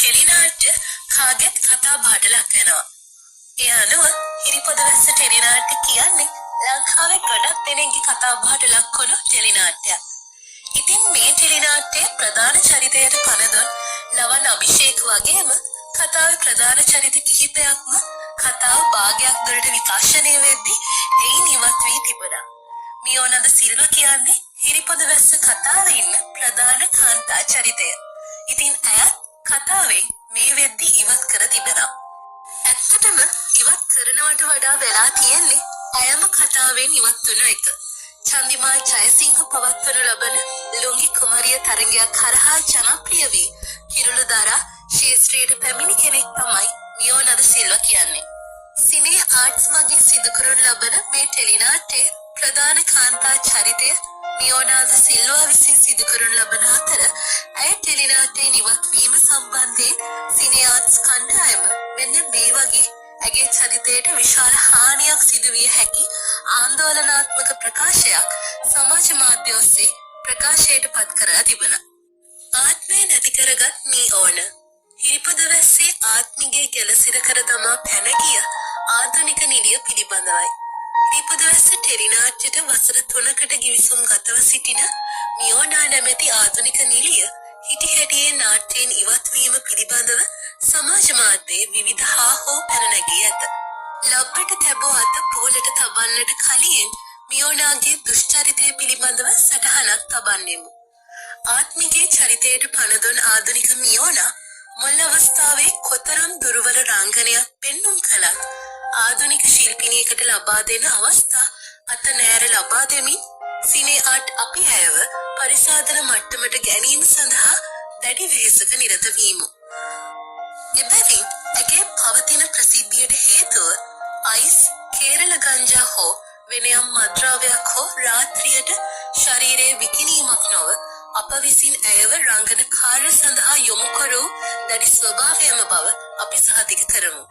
ටෙලිනාට්‍ය කාගෙත් කතා බහට ලක් වෙනවා. ඒ අනුව හිරිපොද වැස්ස ටෙලිනාට්‍ය කියන්නේ ලංකාවේ ගොඩක් දෙනෙක්ගේ කතා බහට ලක් වුණු ටෙලිනාට්‍යයක්. ඉතින් මේ ටෙලිනාට්‍යයේ ප්‍රධාන චරිතයට පණ දුන් ලවන් අභිෂේක් වගේම කතාවේ ප්‍රධාන චරිත කිහිපයක්ම කතාව භාගයක් දුරට විකාශනය වෙද්දී එයින් ඉවත් වී තිබුණා. මියෝනද සිල්වා කියන්නේ හිරිපොද වැස්ස කතාවේ ඉන්න ප්‍රධාන කාන්තා චරිතය. ඉතින් ඇයත් කතාවෙන් මේ වෙද්දී ඉවත් කර තිබෙනවා. ඇත්තටම ඉවත් කරනවට වඩා වෙලා තියෙන්නේ ඇයම කතාවෙන් ඉවත් වුණ එක. චන්දිමාල් ජයසිංහ පවත්වනු ලබන ලුංගි කුමාරිය තරගයක් කරහා ජනප්‍රිය වී කිරුළු දරා ශේෂ්ත්‍රයට පැමිණි කෙනෙක් තමයි මියෝනද සිල්වා කියන්නේ. සිනේ ආර්ට්ස් මගින් සිදු කරනු ලබන මේ ටෙලිනාට්‍යයේ ප්‍රධාන කාන්තා චරිතය මියෝනද සිල්වා විසින් සිදු කරනු ලබන අතර ඇය ටෙලිනාට්‍යයෙන් ඉවත් වීම සම්බන්ධයෙන් සිනේ ආර්ට්ස් කණ්ඩායම මෙන්න මේ වගේ ඇගේ චරිතයට විශාල හානියක් සිදුවිය හැකි ආందోලනාත්මක ප්‍රකාශයක් සමාජ මාධ්‍ය ඔස්සේ ප්‍රකාශයට පත් කරලා තිබුණා. ආත්මය නැති කරගත් මේ ඕන හිරිපොද වැස්සේ ආත්මිගේ ගැලසිර කර දමා පැන ගිය ආධුනික නිළිය පිළිබඳවයි. හිරිපොද වැස්ස ටෙලිනාට්‍යයට වසර 3කට ගිවිසුම් ගතව සිටින මියෝනා නැමැති ආධුනික නිළිය හිටි හැටියේ නාට්‍යයෙන් ඉවත් වීම පිළිබඳව සමාජ මාධ්‍යයේ විවිධ හාහෝ පැන නැගී ඇත. ලබ්බට තැබූ අත පොළට තබන්නට කලින් මියෝනාගේ දුෂ්චරිතය පිළිබඳව සටහනක් තබන්නෙමු. ආත්මිගේ චරිතයට පණ දුන් ආධුනික මියෝනා මුල් අවස්ථාවේ කොතරම් දුර්වල රංගනයක් පෙන්눔 කළත් ආධුනික ශිල්පිනියකට ලබා දෙන අවස්ථා අත නෑර ලබා දෙමින් සිනේ ආර්ට් අපි ඇයව පරිසාදන මට්ටමට ගැනීම සඳහා දැඩි වෙහෙසක නිරත වීමු. එබැවින් ඇගේ පවතින ප්‍රසිද්ධියට හේතුව අයිස්, කේරළ ගංජා හෝ වෙන යම් මත්ද්‍රව්‍යයක් හෝ රාත්‍රියට ශරීරයේ විකිණීමක් නොව අප විසින් ඇයව රංගන කාර්ය සඳහා යොමු කරූ දැඩි ස්වභාවයම බව අපි සහතික කරමු.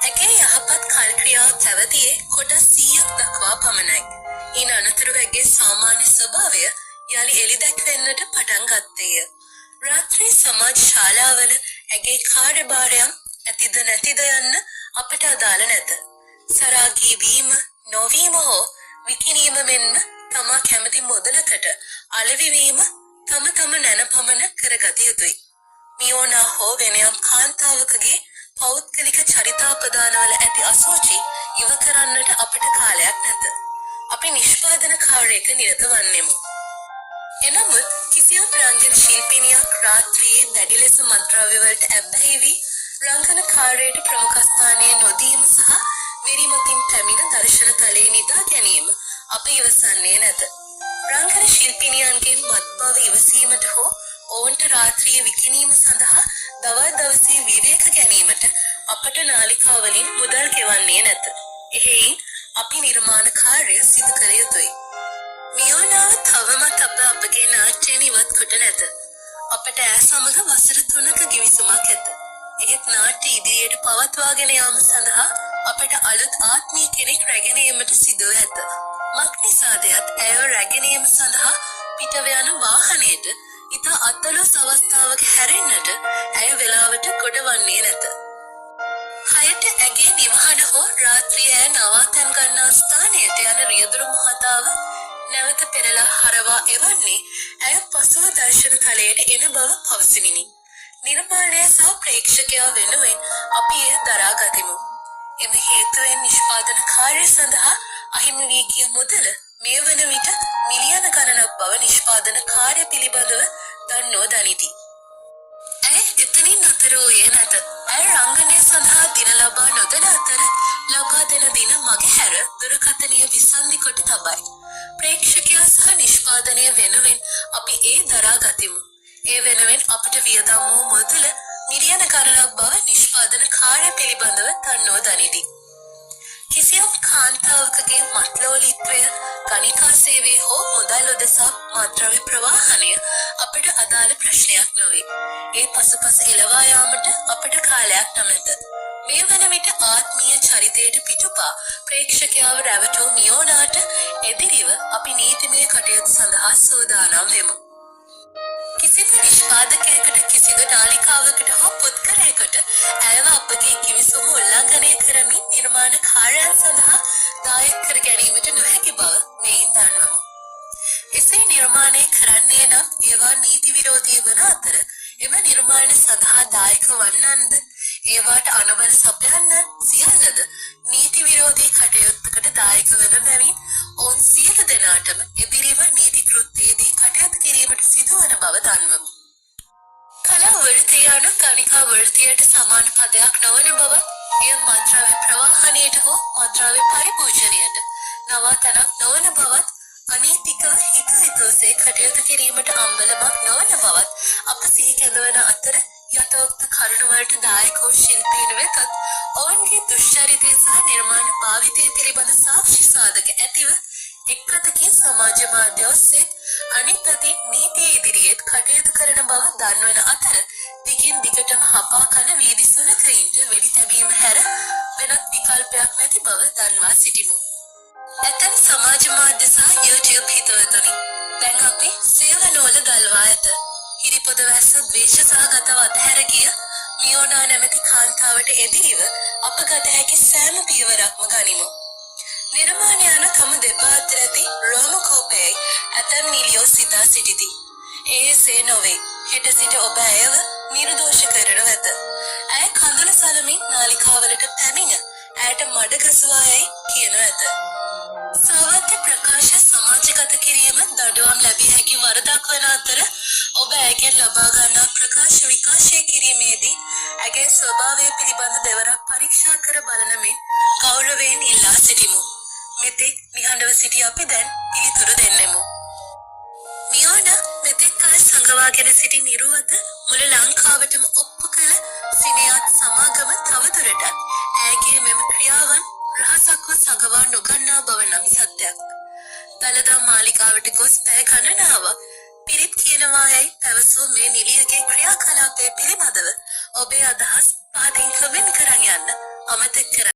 ඇගේ යහපත් කල්ක්‍රියාව පැවතියේ කොටස් 100ක් දක්වා පමණයි. ඉන් අනතුරුව ඇගේ සාමාන්‍ය ස්වභාවය යළි එළිදැක්වෙන්නට පටන් ගත්තේය. රාත්‍රී සමාජ ශාලාවල ඇගේ කාර්යභාරයන් ඇතිද නැතිද යන්න අපට අදාළ නැත. සරාගී වීම, නොවීම හෝ විකිණීම මෙන්ම තමා කැමති මුදලකට අලෙවි වීම තම නැනපමණ කරගත යුතුයි. මියෝනා හෝ වෙන යම් කාන්තාවකගේ පෞද්ගලික චරිතාපදානවල ඇති අසෝචි ඉව කරන්නට අපට කාලයක් නැත. අපි නිෂ්පාදන කාර්යයක නිරත වන්නෙමු. එනමුත් කිසියම් රංගන ශිල්පිනියක් රාත්‍රියේ දැඩි ලෙස මත්ද්‍රව්‍ය වලට ඇබ්බැහි වී රංගන කාර්යයට ප්‍රමුඛ ස්ථානය නොදීම සහ වෙරිමතින් පැමිණ දර්ශන තලයේ නිදා ගැනීම අප ඉවසන්නේ නැත. රංගන ශිල්පිනියන්ගෙන් මත්බව ඉවසීමට හෝ ඔවුන්ට රාත්‍රියේ විකිණීම සඳහා දවල් දවසේ විවේක ගැනීමට අපට නාලිකා වලින් මුදල් ගෙවන්නේ නැත. එහෙයින් අපි නිර්මාණ කාර්ය සිදු කළ යුතුයි. මියෝනාව තවමත් අපගේ නාට්‍යයෙන් ඉවත් කොට නැත. අපට ඈ සමග වසර 3ක ගිවිසුමක් ඇත. එහෙත් නාට්‍ය ඉදිරියට පවත්වාගෙන යාම සඳහා අපට අලුත් ආත්මීය කෙනෙක් රැගෙන ඒමට සිදුව ඇත. මක්නිසාදයත් ඇයව රැගෙන ඒම සඳහා පිටව යන වාහනයට ඉතා අත්අලුස් අවස්ථාවක හැරෙන්නට ඇය වේලාවට ගොඩවන්නේ නැත. හයට ඇගේ නිවහන හෝ රාත්‍රියේ ඇය නවාතැන් ගන්නා ස්ථානයට යන රියදුරු මහතාව නැවත පෙරලා හරවා එවන්නේ ඇය පසුව දර්ශන තලයට එන බව පවසමිනි. නිර්මාණය සහ ප්‍රේක්ෂකයා වෙනුවෙන් අපි එය දරා ගතිමු. එම හේතුවෙන් නිෂ්පාදන කාර්ය සඳහා අහිමි වී ගිය මුදල මේ වන විට මිලියන ගණනක් බව නිෂ්පාදන කාර්ය පිළිබඳව දන්නෝ දනිති. ඇය එතනින් අතර වූයේ නැත. ඇය රංගනය සඳහා දින ලබා නොදෙන අතර ලබා දෙන දින මගහැර දුරකථනය විසන්ධි කොට තබයි. ප්‍රේක්ෂකයා සහ නිෂ්පාදනය වෙනුවෙන් අපි ඒ දරා ගතිමු. ඒ වෙනුවෙන් අපට වියදම් වූ මුදල මිලියන ගණනක් බව නිෂ්පාදන කාර්ය පිළිබඳව දන්නෝ දනිති. කිසියම් කාන්තාවකගේ මත්ලෝලිත්වය, ගණිකා සේවය හෝ මුදල් උදෙසා මත්ද්‍රව්‍ය ප්‍රවාහනය අපට අදාළ ප්‍රශ්නයක් නොවේ. ඒ පසුපස එළවා යාමට අපට කාලයක් නොමැත. මේ වන විට ආත්මීය චරිතයට පිටුපා ප්‍රේක්ෂකයාව රැවටූ මියෝනාට එදිරිව අපි නීතිමය කටයුතු සඳහා සූදානම් වෙමු. කිසිදු නිෂ්පාදකයකට කිසිදු නාලිකාවකට හෝ පුද්ගලයෙකුට ඇයව අපගේ කිවිසුම උල්ලංඝනය කරමින් නිර්මාණකාරයන් සඳහා දායක කර ගැනීමට නොහැකි බව මෙයින් දන්වමු. එසේ නිර්මාණය කරන්නේ නම් ඒවා නීති විරෝධී වන අතර එම නිර්මාණ සඳහා දායක වන්නන්ද ඒවාට අනුබල සපයන්නන් සියල්ලද නීති විරෝධී කටයුත්තකට දායක වන බැවින් ඔවුන් සියලු දෙනාටම එදිරිව නීති කෘත්‍යයේදී කටයුතු කිරීමට සිදුවන බව දන්වමු. කලා වෘත්තිය යනු ගණිකා වෘත්තියට සමාන පදයක් නොවන බවත් එය මත්ද්‍රව්‍ය ප්‍රවාහනයට හෝ මත්ද්‍රව්‍ය පරිපූජනයට නවාතැනක් නොවන බවත් අනීතිකව හිතවිතෝසේ කටයුතු කිරීමට අම්බලමක් නොවන බවත් අප සිහි කැඳවන අතර යථෝක්ත කරුණවලට දායක වූ ශිල්පීන් වෙතත් ඔවුන්ගේ දුෂ්චරිතය සහ නිර්මාණ භාවිතය පිළිබඳ සාක්ෂි සාධක ඇතිව එක් අතකින් සමාජ මාධ්‍ය ඔස්සේ අනිත් අතින් නීතිය ඉදිරියේත් කටයුතු කරන බව දන්වන අතර දිගින් දිගටම හපා කන වීදි සුළඟයින්ට වෙඩි තැබීම හැර වෙනත් විකල්පයක් නැති බව දන්වා සිටිමු. ඇතැම් සමාජ මාධ්‍ය සහ YouTube හිතවතුනි දැන් අපි සේවනවල ගල්වා ඇත. හිරිපොද වැස්ස ද්වේෂ සහගතව අතහැර ගිය මියෝනා නැමැති කාන්තාවට එදිරිව අප ගත හැකි සෑම පියවරක්ම ගනිමු. නිර්මාණ යන කම දෙපා අතර ඇති රෝමකෝපයයි ඇතැම් නිලියෝ සිතා සිටිති. එසේ නොවේ. හෙට සිට ඔබ ඇයව නිර්දෝෂ කරනු ඇත. ඇය කඳුළු සලමින් නාලිකාවලට පැමිණ ඇයට මඩ ගසවා යයි කියනු ඇත. සාවත්‍ය ප්‍රකාශ සමාජගත කිරීම දඩුවම් ලැබිය හැකි වරදක් වන අතර ඔබ ඇයගෙන් ලබා ගන්නා ප්‍රකාශ විකාශය කිරීමේදී ඇගේ ස්වභාවය පිළිබඳ දෙවරක් පරීක්ෂා කර බලන මෙන් ගෞරවයෙන් ඉල්ලා සිටිමු. මෙතෙක් නිහඬව සිටි අපි දැන් පිළිතුරු දෙන්නෙමු. මියෝනා මෙතෙක් කල සංගවාගෙන සිටි නිරුවත මුළු ලංකාවටම ඔප්පු කළ සිනයාත් සමාගම තවදුරටත් ඇයගේ මෙම ක්‍රියාවන් රහසක්ව සඟවා නොගන්නා බව නම් සත්‍යයක්. දළදා මාලිකාවට ගොස් පැය ගණනාවක් පිරිත් කියනවා යයි පැවසූ මේ නිලියගේ ක්‍රියාකලාපය පිළිබඳව ඔබේ අදහස් පහතින් කමෙන්ට් කරන් යන්න අමතක කර